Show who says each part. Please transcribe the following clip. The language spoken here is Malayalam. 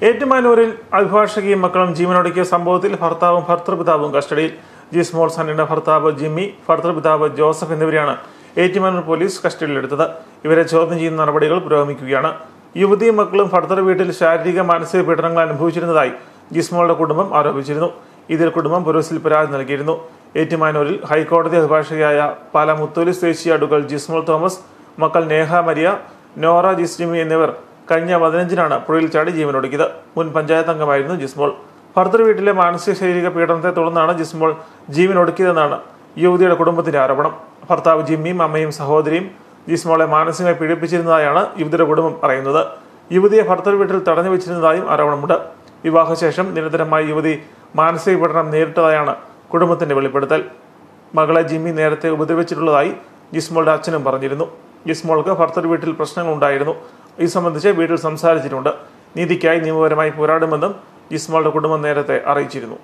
Speaker 1: ഏറ്റുമാനൂരിൽ അഭിഭാഷകയും മക്കളും ജീവനൊടുക്കിയ സംഭവത്തിൽ ഭർത്താവും ഭർത്തൃപിതാവും കസ്റ്റഡിയിൽ. ജിസ്മോൾ സണ്ണിയുടെ ഭർത്താവ് ജിമ്മി, ഭർത്തൃപിതാവ് ജോസഫ് എന്നിവരെയാണ് ഏറ്റുമാനൂർ പോലീസ് കസ്റ്റഡിയിലെടുത്തത്. ഇവരെ ചോദ്യം ചെയ്യുന്ന നടപടികൾ പുരോഗമിക്കുകയാണ്. യുവതിയും മക്കളും ഭർത്തൃ വീട്ടിൽ ശാരീരിക മാനസിക പീഡനങ്ങൾ അനുഭവിച്ചിരുന്നതായി ജിസ്മോളുടെ കുടുംബം ആരോപിച്ചിരുന്നു. ഇതിൽ കുടുംബം പോലീസിൽ പരാതി നൽകിയിരുന്നു. ഏറ്റുമാനൂരിൽ ഹൈക്കോടതി അഭിഭാഷകയായ പാല മുത്തോലി സ്വദേശി അഡ്വക്കേറ്റ് ജിസ്മോൾ തോമസ്, മക്കൾ നേഹ മരിയ, നോറ ജിസ്ജിമി എന്നിവർ കഴിഞ്ഞ 15-നാണ് പുഴയിൽ ചാടി ജീവനൊടുക്കിയത്. മുൻ പഞ്ചായത്ത് അംഗമായിരുന്നു ജിസ്മോൾ. ഭർത്തൃ വീട്ടിലെ മാനസിക ശാരീരിക പീഡനത്തെ തുടർന്നാണ് ജിസ്മോൾ ജീവനൊടുക്കിയതെന്നാണ് യുവതിയുടെ കുടുംബത്തിന്റെ ആരോപണം. ഭർത്താവ് ജിമ്മിയും അമ്മയും സഹോദരിയും ജിസ്മോളെ മാനസികമായി പീഡിപ്പിച്ചിരുന്നതായാണ് യുവതിയുടെ കുടുംബം പറയുന്നത്. യുവതിയെ ഭർത്തൃ വീട്ടിൽ തടഞ്ഞു വെച്ചിരുന്നതായും ആരോപണമുണ്ട്. വിവാഹശേഷം നിരന്തരമായി യുവതി മാനസിക പീഡനം നേരിട്ടതായാണ് കുടുംബത്തിന്റെ വെളിപ്പെടുത്തൽ. മകളെ ജിമ്മി നേരത്തെ ഉപദ്രവിച്ചിട്ടുള്ളതായി ജിസ്മോളുടെ അച്ഛനും പറഞ്ഞിരുന്നു. ജിസ്മോൾക്ക് ഭർത്തൃ വീട്ടിൽ പ്രശ്നങ്ങളുണ്ടായിരുന്നു. ഇത് സംബന്ധിച്ച് വീട്ടിൽ സംസാരിച്ചിട്ടുണ്ട്. നീതിക്കായി നിയമപരമായി പോരാടുമെന്നും ജിസ്മോളുടെ കുടുംബം നേരത്തെ അറിയിച്ചിരുന്നു.